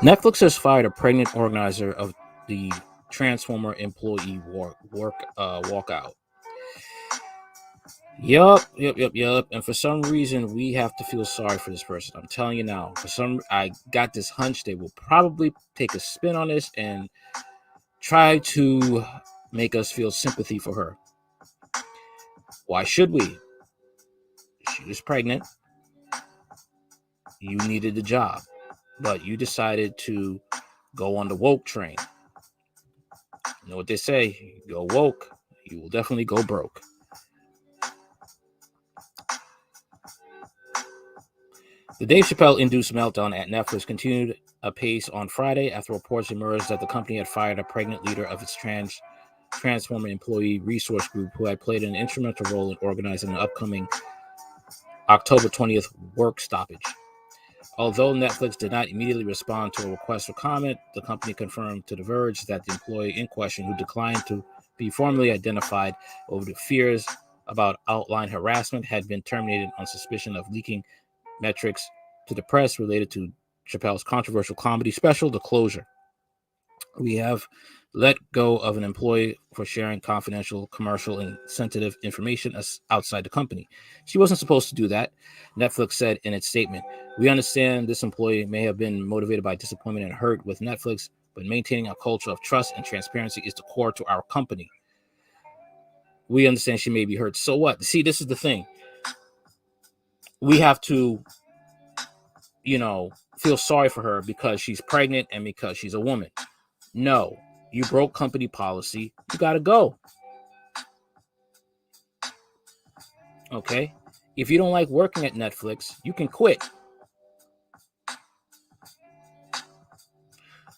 Netflix has fired a pregnant organizer of the Transformer employee walkout. Yup. And for some reason, we have to feel sorry for this person. I'm telling you now. I got this hunch they will probably take a spin on this and try to make us feel sympathy for her. Why should we? She was pregnant. You needed a job, but you decided to go on the woke train. You know what they say? Go woke, you will definitely go broke. The Dave Chappelle-induced meltdown at Netflix continued apace on Friday after reports emerged that the company had fired a pregnant leader of its Transformer employee resource group who had played an instrumental role in organizing an upcoming October 20th work stoppage. Although Netflix did not immediately respond to a request for comment, the company confirmed to The Verge that the employee in question, who declined to be formally identified over the fears about outline harassment, had been terminated on suspicion of leaking metrics to the press related to Chappelle's controversial comedy special, The Closure. We have let go of an employee for sharing confidential, commercial, and sensitive information outside the company. She wasn't supposed to do that, Netflix said in its statement. We understand this employee may have been motivated by disappointment and hurt with Netflix, but maintaining a culture of trust and transparency is the core to our company. We understand she may be hurt. So what? See, this is the thing. We have to, feel sorry for her because she's pregnant and because she's a woman. No, you broke company policy. You got to go. Okay? If you don't like working at Netflix, you can quit.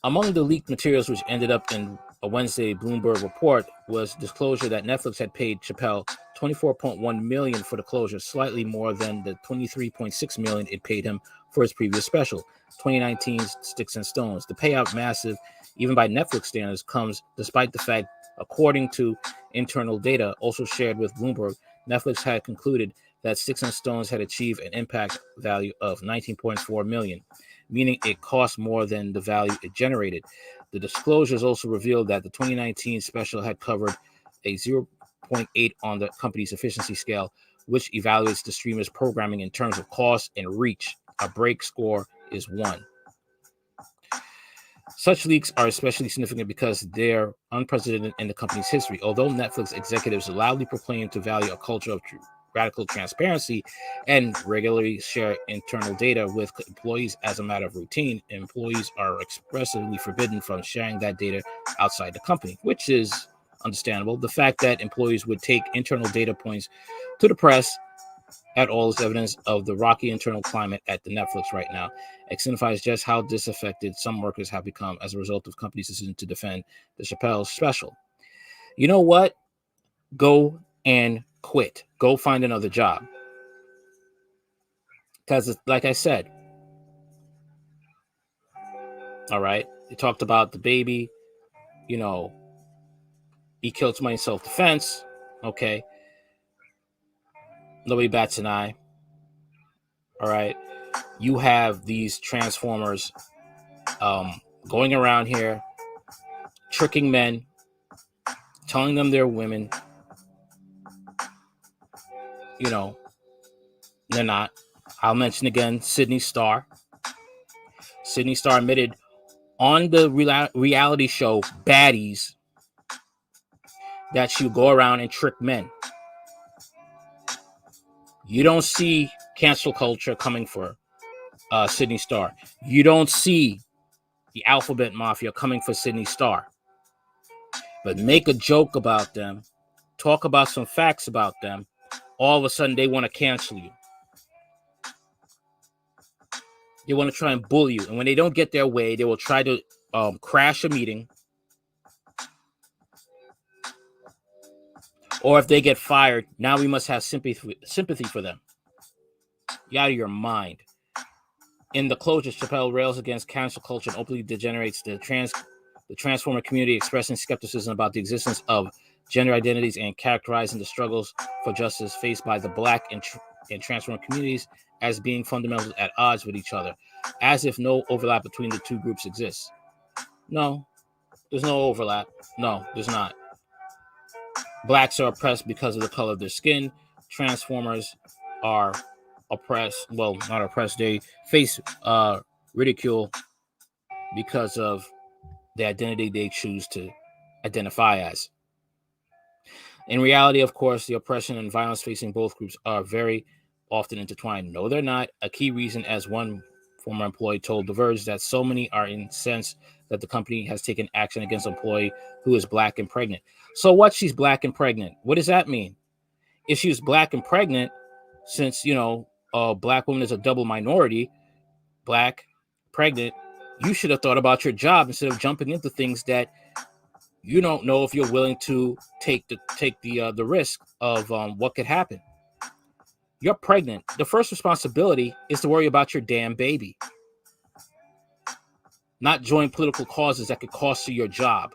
Among the leaked materials which ended up in a Wednesday Bloomberg report was disclosure that Netflix had paid Chappelle $24.1 million for the closure, slightly more than the $23.6 million it paid him for his previous special, 2019's Sticks and Stones. The payout, massive even by Netflix standards, comes despite the fact, according to internal data also shared with Bloomberg, Netflix had concluded that Sticks and Stones had achieved an impact value of $19.4 million, meaning it cost more than the value it generated. The disclosures also revealed that the 2019 special had covered a 0.8 on the company's efficiency scale, which evaluates the streamer's programming in terms of cost and reach. A break score is 1. Such leaks are especially significant because they're unprecedented in the company's history. Although Netflix executives loudly proclaim to value a culture of radical transparency and regularly share internal data with employees as a matter of routine, employees are expressly forbidden from sharing that data outside the company, which is understandable. The fact that employees would take internal data points to the press at all is evidence of the rocky internal climate at the Netflix right now. It signifies just how disaffected some workers have become as a result of companies' decision to defend the Chappelle special. You know what? Go and quit. Go find another job. Because, like I said, all right, they talked about the baby, he killed somebody in self-defense. Okay. Nobody bats an eye. All right. You have these Transformers going around here, tricking men, telling them they're women. They're not. I'll mention again Sydney Starr. Sydney Starr admitted on the reality show Baddies that she would go around and trick men. You don't see cancel culture coming for Sydney Starr. You don't see the Alphabet Mafia coming for Sydney Starr. But make a joke about them, talk about some facts about them, all of a sudden they want to cancel you. They want to try and bully you. And when they don't get their way, they will try to crash a meeting. Or if they get fired, now we must have sympathy for them. You're out of your mind. In The Closure, Chappelle rails against cancel culture and openly degenerates the Transformer community, expressing skepticism about the existence of gender identities and characterizing the struggles for justice faced by the Black and and transformer communities as being fundamentally at odds with each other, as if no overlap between the two groups exists. No, there's no overlap. No, there's not. Blacks are oppressed because of the color of their skin. Transformers are oppressed. Well, not oppressed. They face ridicule because of the identity they choose to identify as. In reality, of course, the oppression and violence facing both groups are very often intertwined. No, they're not. A key reason, as one former employee told The Verge, that so many are incensed that the company has taken action against an employee who is black and pregnant. So what? She's black and pregnant. What does that mean? If she was black and pregnant, since, a black woman is a double minority, black, pregnant, you should have thought about your job instead of jumping into things that you don't know if you're willing to take the risk of what could happen. You're pregnant. The first responsibility is to worry about your damn baby, not join political causes that could cost you your job.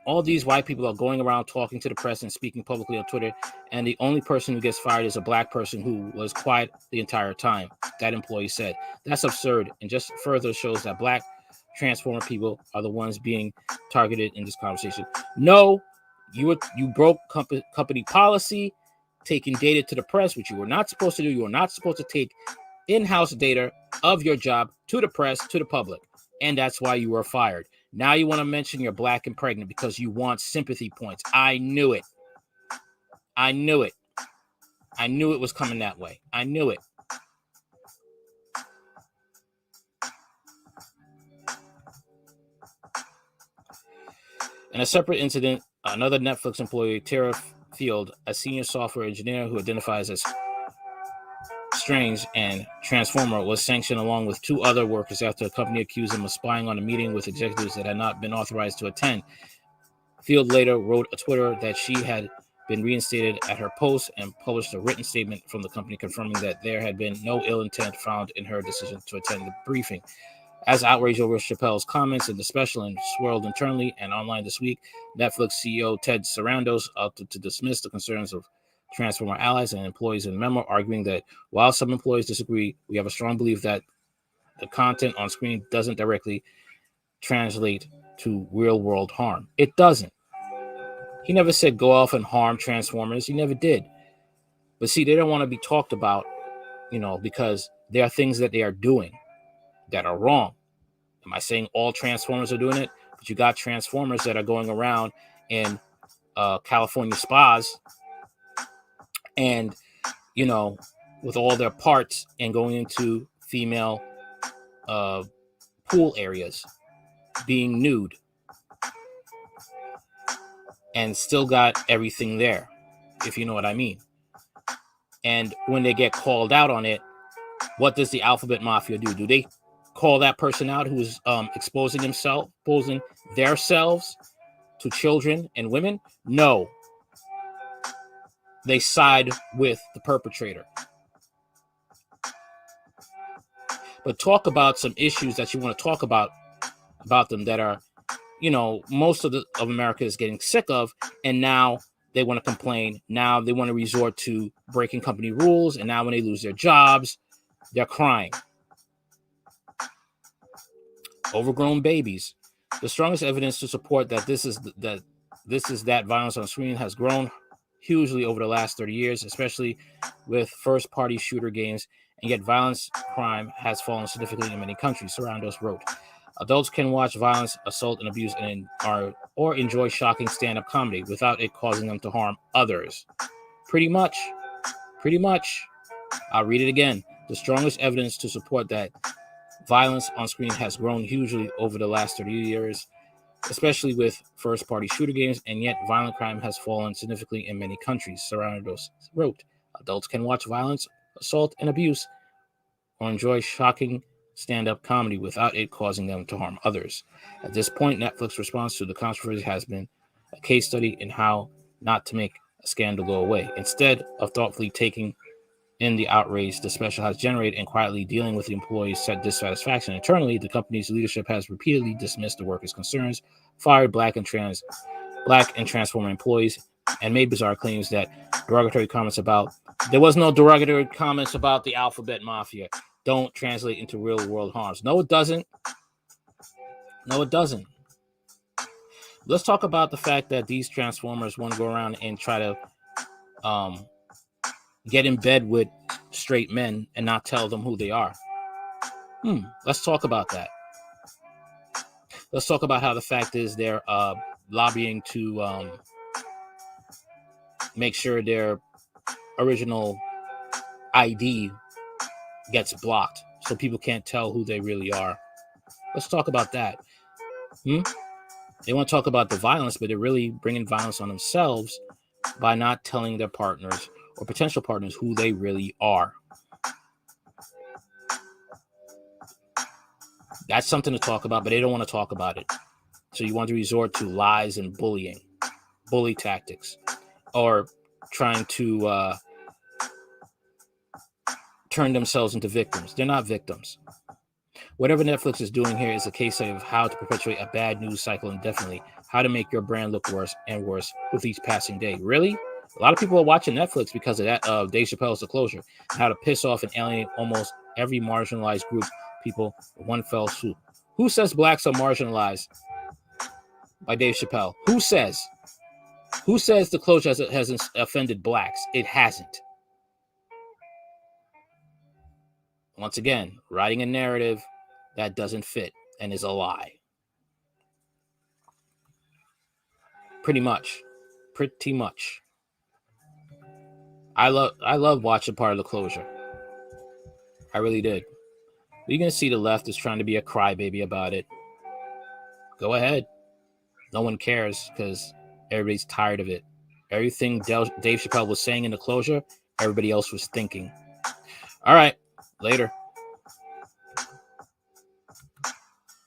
All these white people are going around talking to the press and speaking publicly on Twitter, and the only person who gets fired is a black person who was quiet the entire time, that employee said. That's absurd, and just further shows that black transformer people are the ones being targeted in this conversation. No, you broke company policy, taking data to the press, which you were not supposed to do. You were not supposed to take in-house data of your job to the press, to the public, and that's why you were fired. Now you want to mention you're black and pregnant because you want sympathy points. I knew it. I knew it. I knew it was coming that way. I knew it. In a separate incident, another Netflix employee, Tara Field, a senior software engineer who identifies as Strange and Transformer, was sanctioned along with two other workers after a company accused him of spying on a meeting with executives that had not been authorized to attend. Field later wrote a Twitter that she had been reinstated at her post and published a written statement from the company confirming that there had been no ill intent found in her decision to attend the briefing. As outrage over Chappelle's comments in the special and swirled internally and online this week, Netflix CEO Ted Sarandos opted to dismiss the concerns of Transformer allies and employees in a memo, arguing that while some employees disagree, we have a strong belief that the content on screen doesn't directly translate to real-world harm. It doesn't. He never said go off and harm Transformers. He never did. But see, they don't want to be talked about, because there are things that they are doing that are wrong. Am I saying all Transformers are doing it? But you got Transformers that are going around in California spas and, with all their parts and going into female pool areas, being nude, and still got everything there, if you know what I mean. And when they get called out on it, what does the Alphabet Mafia do? Do they call that person out who is exposing themselves to children and women? No. They side with the perpetrator. But talk about some issues that you want to talk about them that are, most of America is getting sick of, and now they want to complain. Now they want to resort to breaking company rules, and now when they lose their jobs, they're crying. Overgrown babies. The strongest evidence to support that this is that violence on screen has grown hugely over the last 30 years, especially with first-party shooter games, and yet violence crime has fallen significantly in many countries, Sarandos wrote. Adults can watch violence, assault, and abuse or enjoy shocking stand-up comedy without it causing them to harm others. Pretty much. I'll read it again. The strongest evidence to support that violence on screen has grown hugely over the last 30 years, especially with first-party shooter games, and yet violent crime has fallen significantly in many countries, Sarandos wrote. Adults can watch violence, assault, and abuse or enjoy shocking stand-up comedy without it causing them to harm others. At this point, Netflix's response to the controversy has been a case study in how not to make a scandal go away. Instead of thoughtfully taking in the outrage the special has generated and quietly dealing with the employees' dissatisfaction internally, the company's leadership has repeatedly dismissed the workers' concerns, fired black and transformer employees, and made bizarre claims that derogatory comments about There was no derogatory comments about the alphabet mafia. Don't translate into real world harms. No, it doesn't. No, it doesn't. Let's talk about the fact that these transformers want to go around and try to get in bed with straight men and not tell them who they are. Let's talk about that. Let's talk about how the fact is they're lobbying to make sure their original ID gets blocked so people can't tell who they really are. Let's talk about that. They want to talk about the violence, but they're really bringing violence on themselves by not telling their partners or potential partners who they really are. That's something to talk about, but they don't want to talk about it. So you want to resort to lies and bully tactics, or trying to turn themselves into victims. They're not victims. Whatever Netflix is doing here is a case study of how to perpetuate a bad news cycle indefinitely, how to make your brand look worse and worse with each passing day. Really? A lot of people are watching Netflix because of that, Dave Chappelle's Disclosure, how to piss off and alienate almost every marginalized group people in one fell swoop. Who says blacks are marginalized by Dave Chappelle? Who says? Who says the closure hasn't offended blacks? It hasn't. Once again, writing a narrative that doesn't fit and is a lie. Pretty much. I love watching part of the closure. I really did. You're gonna see the left is trying to be a crybaby about it. Go ahead. No one cares because everybody's tired of it. Everything Dave Chappelle was saying in the closure, everybody else was thinking. All right, later.